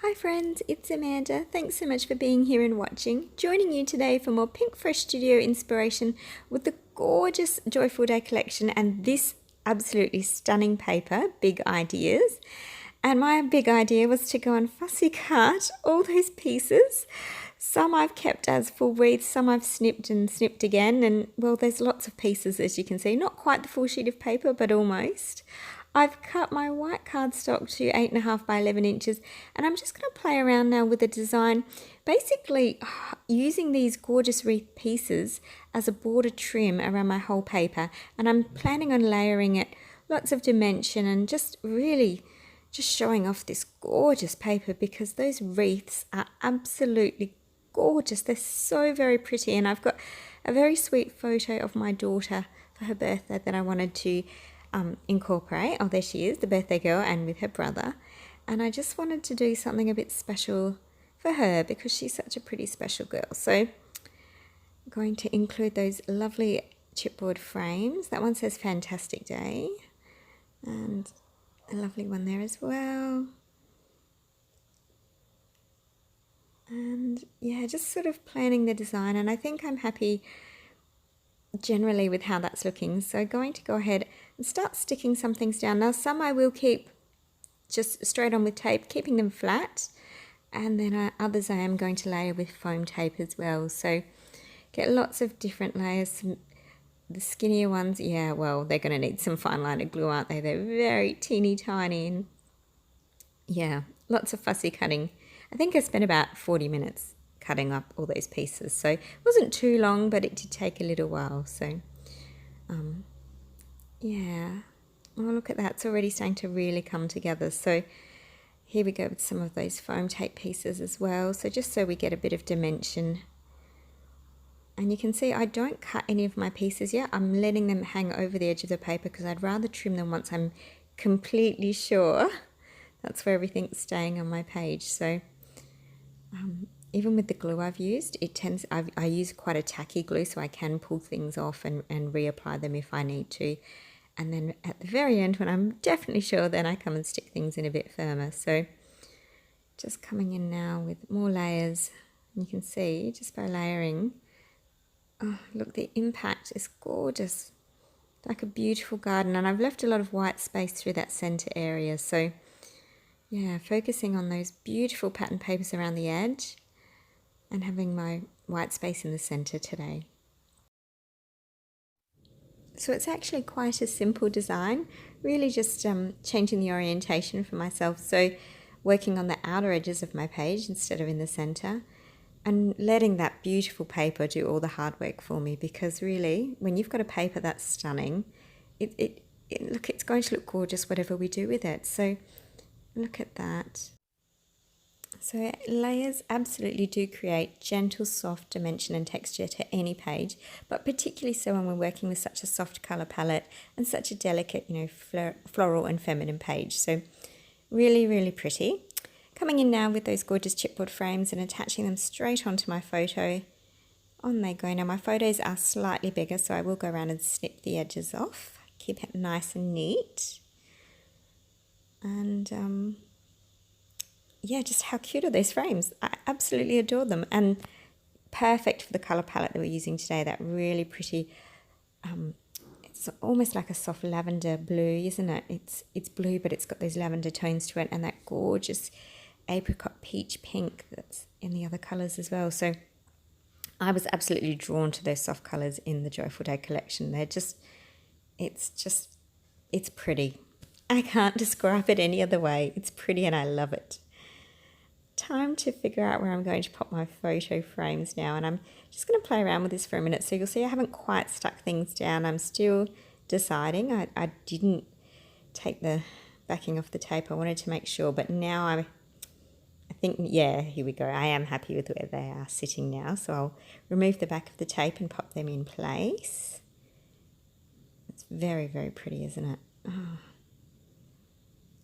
Hi friends, it's Amanda. Thanks so much for being here and watching. Joining you today for more Pinkfresh Studio inspiration with the gorgeous Joyful Day collection and this absolutely stunning paper, Big Ideas. And my big idea was to go and fussy cut all those pieces. Some I've kept as full wreaths, some I've snipped and snipped again, and well, there's lots of pieces as you can see. Not quite the full sheet of paper, but almost. I've cut my white cardstock to 8.5 by 11 inches, and I'm just going to play around now with the design, basically using these gorgeous wreath pieces as a border trim around my whole paper, and I'm planning on layering it lots of dimension and just really just showing off this gorgeous paper because those wreaths are absolutely gorgeous. They're so very pretty, and I've got a very sweet photo of my daughter for her birthday that I wanted to incorporate. Oh, there she is, the birthday girl, and with her brother. And I just wanted to do something a bit special for her because she's such a pretty special girl. So I'm going to include those lovely chipboard frames. That one says Fantastic Day, and a lovely one there as well. And yeah, just sort of planning the design, and I think I'm happy generally with how that's looking. So going to go ahead and start sticking some things down. Now some I will keep just straight on with tape, keeping them flat, and then others I am going to layer with foam tape as well. So get lots of different layers. The skinnier ones, yeah, well, they're going to need some fine liner glue, aren't they? They're very teeny tiny, and yeah, lots of fussy cutting. I think I spent about 40 minutes cutting up all those pieces, so it wasn't too long, but it did take a little while. So yeah, oh, look at that, it's already starting to really come together. So here we go with some of those foam tape pieces as well, so just so we get a bit of dimension. And you can see I don't cut any of my pieces yet. I'm letting them hang over the edge of the paper because I'd rather trim them once I'm completely sure that's where everything's staying on my page. So even with the glue I've used, I use quite a tacky glue, so I can pull things off and reapply them if I need to. And then at the very end, when I'm definitely sure, then I come and stick things in a bit firmer. So just coming in now with more layers. You can see just by layering, oh, look, the impact is gorgeous. Like a beautiful garden, and I've left a lot of white space through that center area. So yeah, focusing on those beautiful pattern papers around the edge and having my white space in the center today. So it's actually quite a simple design, really just changing the orientation for myself. So working on the outer edges of my page instead of in the center, and letting that beautiful paper do all the hard work for me, because really when you've got a paper that's stunning, it's going to look gorgeous whatever we do with it. So look at that. So layers absolutely do create gentle, soft dimension and texture to any page, but particularly so when we're working with such a soft color palette and such a delicate, floral and feminine page. So really, really pretty. Coming in now with those gorgeous chipboard frames and attaching them straight onto my photo. On they go. Now my photos are slightly bigger, so I will go around and snip the edges off. Keep it nice and neat. And yeah, just how cute are those frames? I absolutely adore them, and perfect for the color palette that we're using today. That really pretty, it's almost like a soft lavender blue, isn't it? It's blue, but it's got those lavender tones to it, and that gorgeous apricot peach pink that's in the other colors as well. So I was absolutely drawn to those soft colors in the Joyful Day collection. It's pretty. I can't describe it any other way. It's pretty and I love it. Time to figure out where I'm going to pop my photo frames now, and I'm just going to play around with this for a minute. So you'll see I haven't quite stuck things down. I'm still deciding. I didn't take the backing off the tape. I wanted to make sure, but now I think, yeah, here we go. I am happy with where they are sitting now. So I'll remove the back of the tape and pop them in place. It's very, very pretty, isn't it? Oh.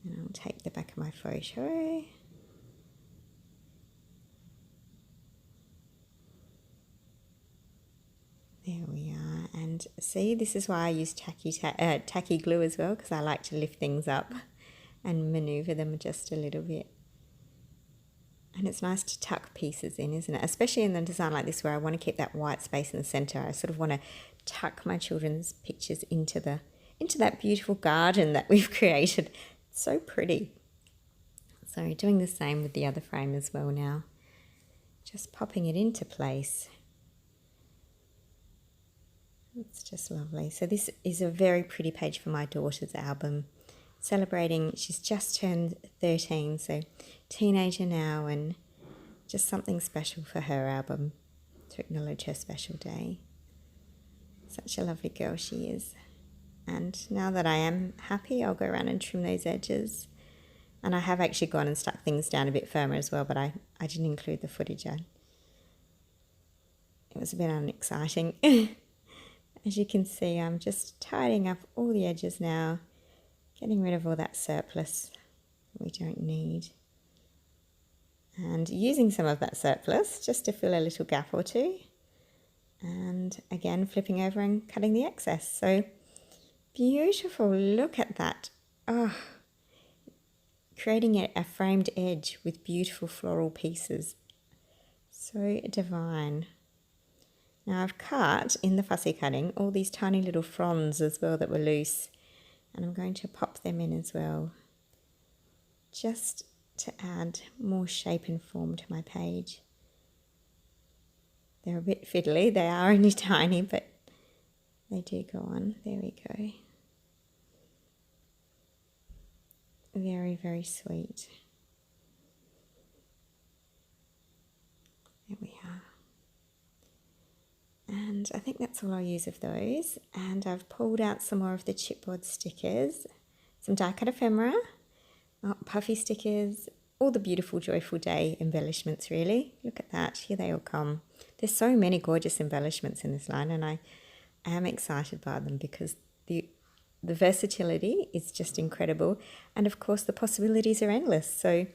And I'll take the back of my photo. There we are, and see, this is why I use tacky glue as well, because I like to lift things up and maneuver them just a little bit. And it's nice to tuck pieces in, isn't it? Especially in a design like this where I want to keep that white space in the center. I sort of want to tuck my children's pictures into that beautiful garden that we've created. It's so pretty. So doing the same with the other frame as well now. Just popping it into place. It's just lovely. So this is a very pretty page for my daughter's album, celebrating, she's just turned 13, so teenager now, and just something special for her album to acknowledge her special day. Such a lovely girl she is. And now that I am happy, I'll go around and trim those edges. And I have actually gone and stuck things down a bit firmer as well, but I didn't include the footage. It was a bit unexciting. As you can see, I'm just tidying up all the edges now, getting rid of all that surplus that we don't need. And using some of that surplus just to fill a little gap or two. And again, flipping over and cutting the excess. So beautiful, look at that. Oh, creating a framed edge with beautiful floral pieces. So divine. Now I've cut, in the fussy cutting, all these tiny little fronds as well that were loose. And I'm going to pop them in as well, just to add more shape and form to my page. They're a bit fiddly, they are only tiny, but they do go on. There we go. Very, very sweet. There we are. And I think that's all I'll use of those. And I've pulled out some more of the chipboard stickers, some die cut ephemera, puffy stickers, all the beautiful Joyful Day embellishments really. Look at that, here they all come. There's so many gorgeous embellishments in this line, and I am excited by them because the versatility is just incredible. And of course the possibilities are endless. So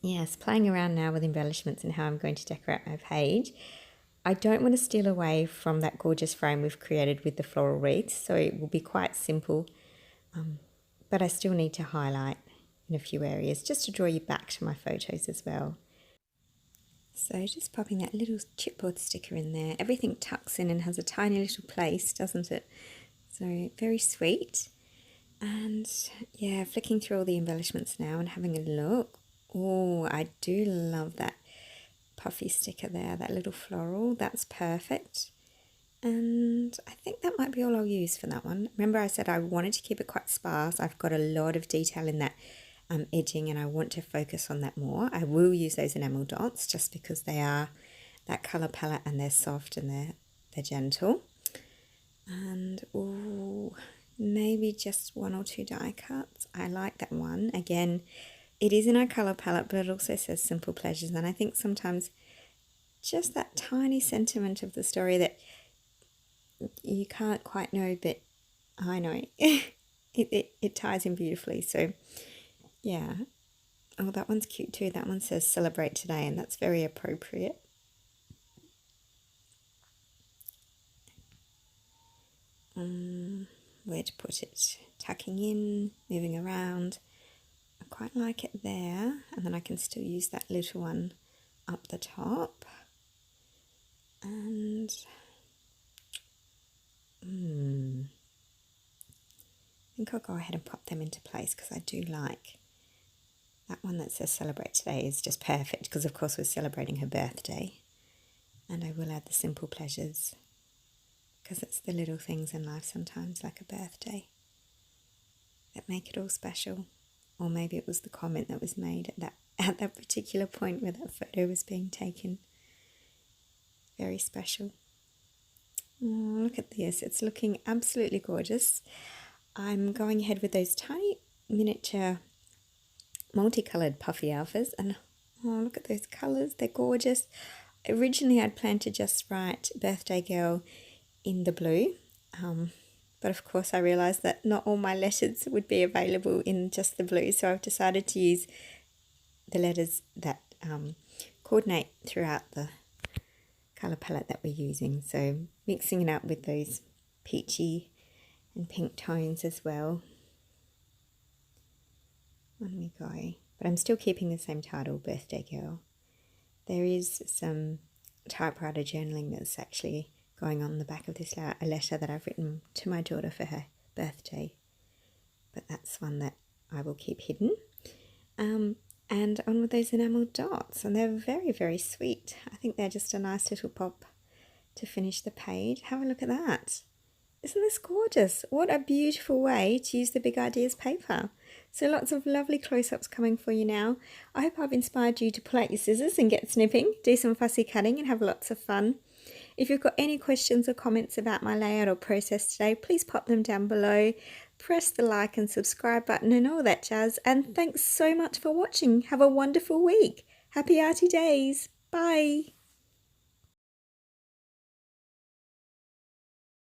yes, playing around now with embellishments and how I'm going to decorate my page. I don't want to steal away from that gorgeous frame we've created with the floral wreaths, so it will be quite simple, but I still need to highlight in a few areas just to draw you back to my photos as well. So just popping that little chipboard sticker in there. Everything tucks in and has a tiny little place, doesn't it? So very sweet. And yeah, flicking through all the embellishments now and having a look. Oh, I do love that puffy sticker there, that little floral. That's perfect. And I think that might be all I'll use for that one. Remember I said I wanted to keep it quite sparse. I've got a lot of detail in that edging and I want to focus on that more. I will use those enamel dots just because they are that colour palette and they're soft and they're gentle. And ooh, maybe just one or two die cuts. I like that one. Again, it is in our colour palette, but it also says Simple Pleasures. And I think sometimes just that tiny sentiment of the story that you can't quite know, but I know, it ties in beautifully. So yeah. Oh, that one's cute too. That one says Celebrate Today, and that's very appropriate. Where to put it? Tucking in, moving around. I quite like it there, and then I can still use that little one up the top. And I think I'll go ahead and pop them into place because I do like that one that says Celebrate Today is just perfect because of course we're celebrating her birthday. And I will add the Simple Pleasures because it's the little things in life sometimes, like a birthday, that make it all special. Or maybe it was the comment that was made at that particular point where that photo was being taken. Very special. Oh, look at this. It's looking absolutely gorgeous. I'm going ahead with those tiny miniature multicoloured puffy alphas, and oh, look at those colours. They're gorgeous. Originally I'd planned to just write Birthday Girl in the blue, but of course I realised that not all my letters would be available in just the blue, so I've decided to use the letters that coordinate throughout the colour palette that we're using. So mixing it up with those peachy and pink tones as well. On we go. but I'm still keeping the same title, Birthday Girl. There is some typewriter journaling that's actually going on the back of this a letter that I've written to my daughter for her birthday, but that's one that I will keep hidden. And on with those enamel dots, and they're very, very sweet. I think they're just a nice little pop to finish the page. Have a look at that. Isn't this gorgeous? What a beautiful way to use the Big Ideas paper. So lots of lovely close-ups coming for you now. I hope I've inspired you to pull out your scissors and get snipping, do some fussy cutting and have lots of fun. If you've got any questions or comments about my layout or process today, please pop them down below. Press the like and subscribe button and all that jazz. And thanks so much for watching. Have a wonderful week. Happy Arty days. Bye.